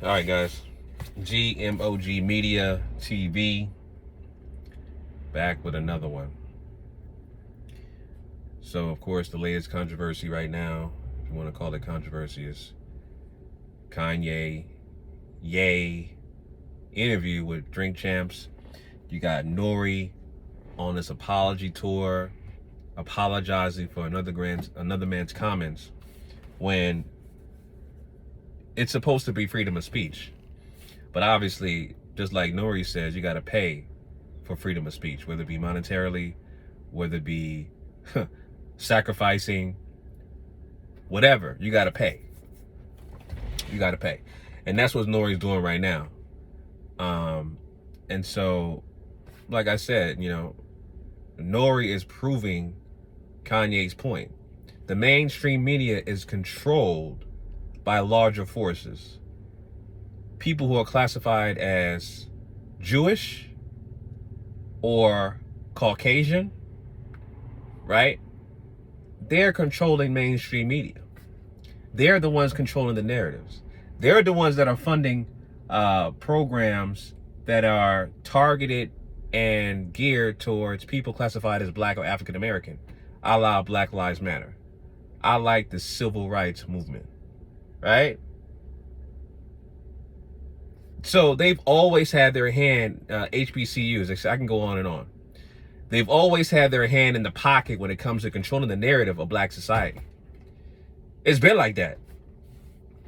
All right, guys. GMOG Media TV back with another one. So, of course, the latest controversy right now, if you want to call it controversy, is Kanye interview with Drink Champs. You got NORE on this apology tour, apologizing for another man's comments when it's supposed to be freedom of speech. But obviously, just like NORE says, you got to pay for freedom of speech, whether it be monetarily, whether it be sacrificing, whatever, you got to pay. You got to pay. And that's what NORE's doing right now. And so, like I said, NORE is proving Kanye's point. The mainstream media is controlled by larger forces. People who are classified as Jewish or Caucasian, right? They're controlling mainstream media. They're the ones controlling the narratives. They're the ones that are funding programs that are targeted and geared towards people classified as Black or African American, a la Black Lives Matter. I like the civil rights movement, right? So they've always had their hand, HBCUs, I can go on and on. They've always had their hand in the pocket when it comes to controlling the narrative of Black society. It's been like that.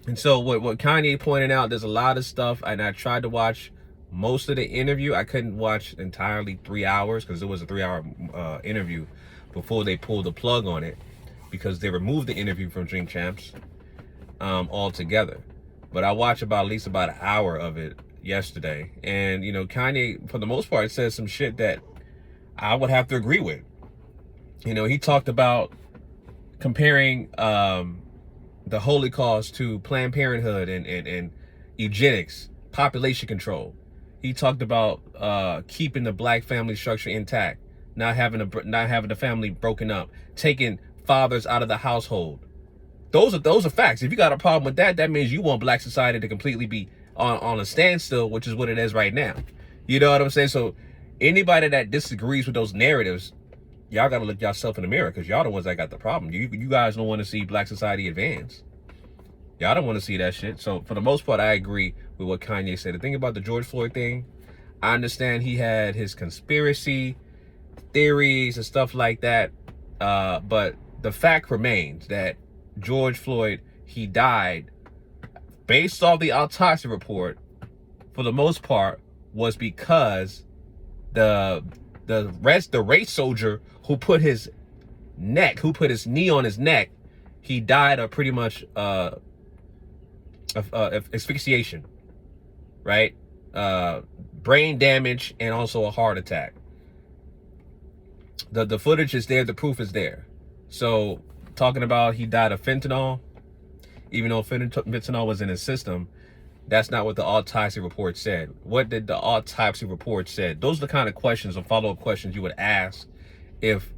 And so what Kanye pointed out, there's a lot of stuff, and I tried to watch most of the interview. I couldn't watch entirely 3 hours because it was a 3-hour interview before they pulled the plug on it, because they removed the interview from Drink Champs altogether. But I watched at least about an hour of it yesterday. And, Kanye, for the most part, says some shit that I would have to agree with. He talked about comparing the Holocaust to Planned Parenthood and eugenics, population control. He talked about keeping the Black family structure intact, not having the family broken up, taking fathers out of the household. Those are facts. If you got a problem with that, that means you want Black society to completely be on a standstill, which is what it is right now. You know what I'm saying? So anybody that disagrees with those narratives, y'all got to look yourself in the mirror, because y'all the ones that got the problem. You guys don't want to see Black society advance. Y'all don't want to see that shit. So for the most part, I agree with what Kanye said. The thing about the George Floyd thing, I understand he had his conspiracy theories and stuff like that. But the fact remains that George Floyd, he died based off the autopsy report, for the most part, was because the race soldier who put his knee on his neck, he died of pretty much asphyxiation, right? Brain damage and also a heart attack. The footage is there, the proof is there. So talking about he died of fentanyl, even though fentanyl was in his system, that's not what the autopsy report said. What did the autopsy report said? Those are the kind of questions or follow-up questions you would ask if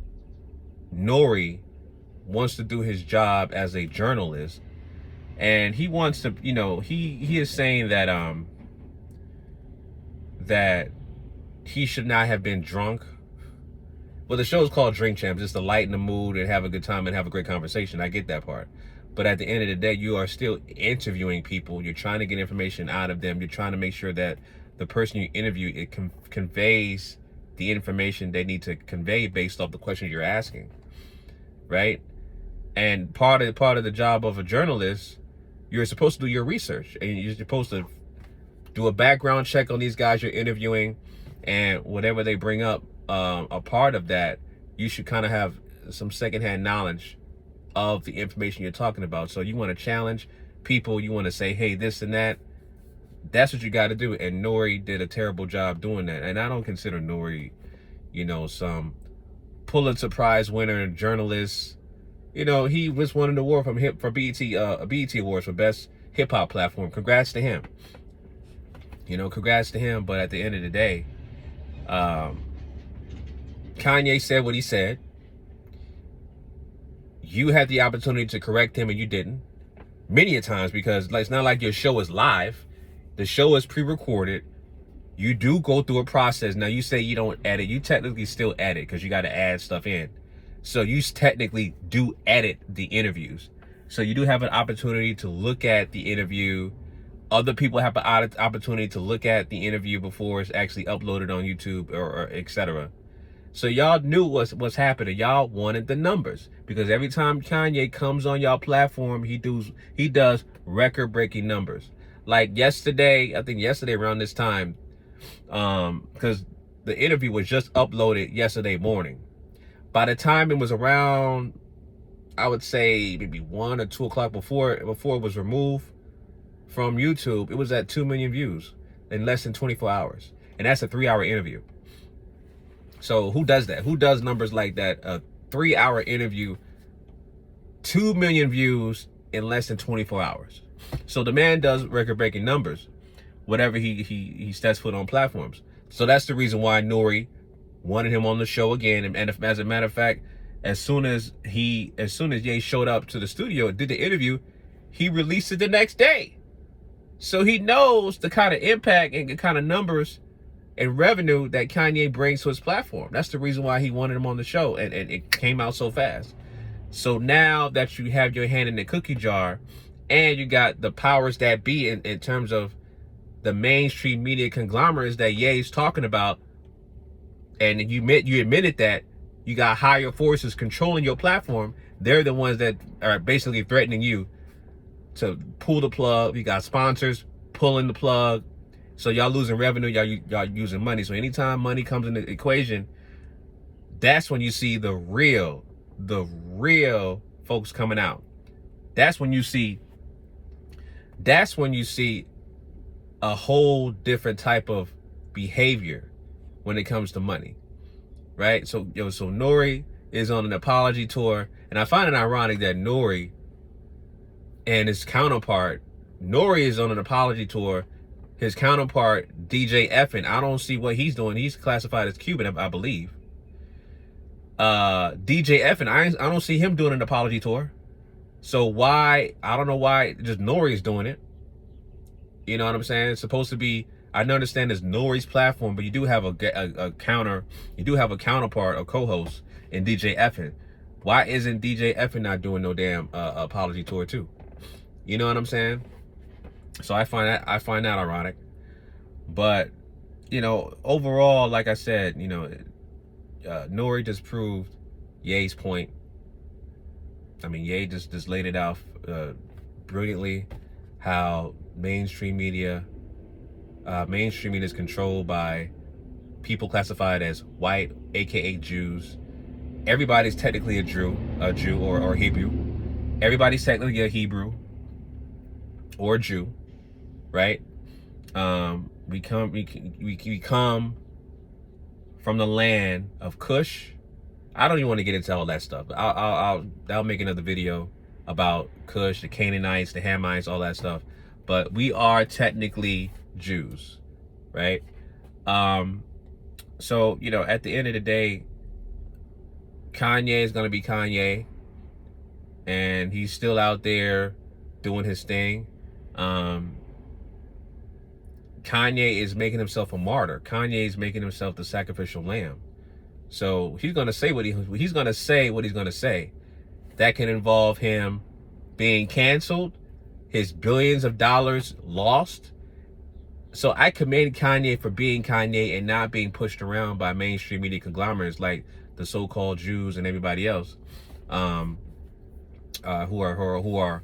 NORE wants to do his job as a journalist. And he wants to, he is saying that that he should not have been drunk. Well, the show is called Drink Champs, just to lighten the mood and have a good time and have a great conversation. I get that part. But at the end of the day, you are still interviewing people. You're trying to get information out of them. You're trying to make sure that the person you interview, conveys the information they need to convey based off the questions you're asking, right? And part of the job of a journalist, you're supposed to do your research, and you're supposed to do a background check on these guys you're interviewing, and whatever they bring up, a part of that, you should kind of have some secondhand knowledge of the information you're talking about. So you want to challenge people, you want to say, hey, this and that. That's what you got to do. And NORE did a terrible job doing that. And I don't consider NORE, some Pulitzer Prize winner journalist. He was won an award for BET Awards for Best Hip Hop Platform. Congrats to him. Congrats to him. But at the end of the day, Kanye said what he said. You had the opportunity to correct him and you didn't. Many a times, because it's not like your show is live. The show is pre-recorded. You do go through a process. Now, you say you don't edit. You technically still edit because you got to add stuff in. So you technically do edit the interviews. So you do have an opportunity to look at the interview. Other people have an opportunity to look at the interview before it's actually uploaded on YouTube or etc. So y'all knew what's happening. Y'all wanted the numbers because every time Kanye comes on y'all platform, he does record-breaking numbers. Like yesterday, I think yesterday around this time, because the interview was just uploaded yesterday morning. By the time it was around, I would say maybe 1 or 2 o'clock before it was removed from YouTube, it was at 2 million views in less than 24 hours. And that's a 3-hour interview. So who does that? Who does numbers like that? A 3-hour interview, 2 million views in less than 24 hours. So the man does record-breaking numbers, whatever he sets foot on platforms. So that's the reason why NORE wanted him on the show again. And if, as a matter of fact, as soon as Ye showed up to the studio and did the interview, he released it the next day. So he knows the kind of impact and the kind of numbers and revenue that Kanye brings to his platform. That's the reason why he wanted him on the show, and it came out so fast. So now that you have your hand in the cookie jar, and you got the powers that be in terms of the mainstream media conglomerates that Ye's talking about, and you admitted that you got higher forces controlling your platform. They're the ones that are basically threatening you to pull the plug. You got sponsors pulling the plug. So y'all losing revenue, y'all using money. So anytime money comes in the equation, that's when you see the real folks coming out. That's when you see a whole different type of behavior when it comes to money, right? So NORE is on an apology tour, and I find it ironic that NORE and his counterpart, NORE is on an apology tour. His counterpart, DJ Effin, I don't see what he's doing. He's classified as Cuban, I believe. DJ Effin, I don't see him doing an apology tour. So why? I don't know why just NORE is doing it. You know what I'm saying? It's supposed to be, I understand it's NORE's platform, but you do have a counterpart, a co-host in DJ Effin. Why isn't DJ Effin not doing no damn apology tour too? You know what I'm saying? So I find that ironic. But, you know, overall, like I said, you know, NORE just proved Ye's point. I mean, Ye just laid it out brilliantly, how mainstream media is controlled by people classified as white, aka Jews. Everybody's technically a Jew or Hebrew. Everybody's technically a Hebrew or a Jew, right? We come from the land of Cush. I don't even want to get into all that stuff. I'll make another video about Cush, the Canaanites, the Hamites, all that stuff. But we are technically Jews, right? So, you know, at the end of the day, Kanye is going to be Kanye, and he's still out there doing his thing. Kanye is making himself a martyr. Kanye is making himself the sacrificial lamb. So he's going to say what he's going to say. That can involve him being canceled, his billions of dollars lost. So I commend Kanye for being Kanye and not being pushed around by mainstream media conglomerates like the so-called Jews and everybody else, who are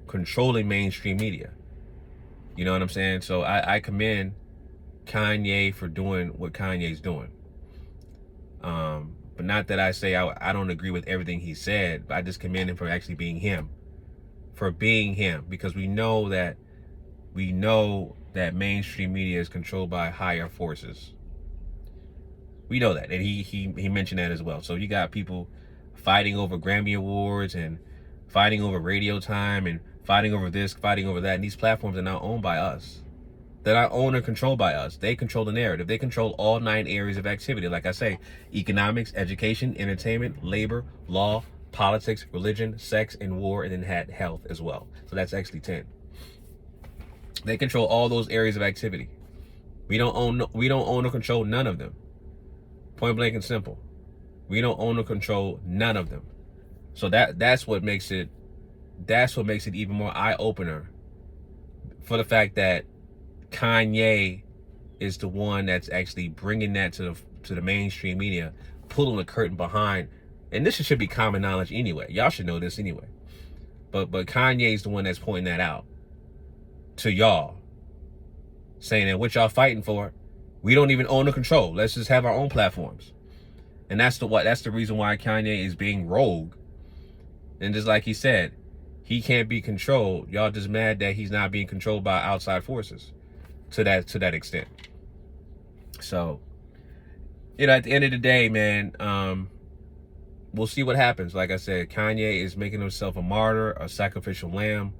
controlling mainstream media. You know what I'm saying? So I commend Kanye for doing what Kanye's doing. But not that I say I don't agree with everything he said, but I just commend him for actually being him. For being him. Because we know that mainstream media is controlled by higher forces. We know that. And he mentioned that as well. So you got people fighting over Grammy Awards and fighting over radio time and fighting over this, fighting over that. And these platforms are now owned by us. They're not owned or controlled by us. They control the narrative. They control all 9 areas of activity. Like I say, economics, education, entertainment, labor, law, politics, religion, sex, and war, and then had health as well. So that's actually 10. They control all those areas of activity. We don't own or control none of them. Point blank and simple. We don't own or control none of them. So that's what makes it even more eye-opener for the fact that Kanye is the one that's actually bringing that to the mainstream media, pulling the curtain behind. And this should be common knowledge anyway. Y'all should know this anyway. But Kanye's the one that's pointing that out to y'all, saying that what y'all fighting for, we don't even own or control. Let's just have our own platforms. And that's the reason why Kanye is being rogue. And just like he said, he can't be controlled. Y'all just mad that he's not being controlled by outside forces to that extent. So, at the end of the day, man, we'll see what happens. Like I said, Kanye is making himself a martyr, a sacrificial lamb.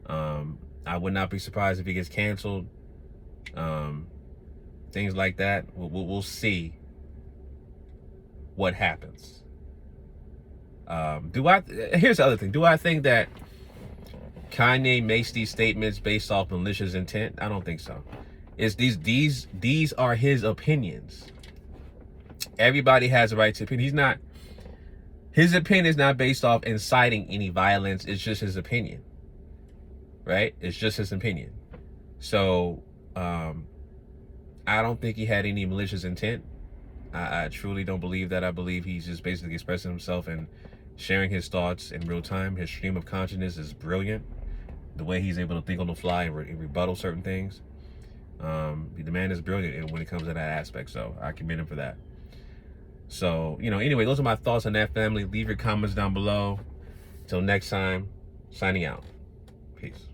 I would not be surprised if he gets canceled. Things like that. We'll see what happens. Here's the other thing. Do I think that Kanye makes these statements based off malicious intent? I don't think so. It's these are his opinions. Everybody has a right to opinion. His opinion is not based off inciting any violence. It's just his opinion. Right? It's just his opinion. So, I don't think he had any malicious intent. I truly don't believe that. I believe he's just basically expressing himself and sharing his thoughts in real time. His stream of consciousness is brilliant. The way he's able to think on the fly and rebuttal certain things. The man is brilliant when it comes to that aspect. So I commend him for that. So, anyway, those are my thoughts on that, family. Leave your comments down below. Till next time, signing out. Peace.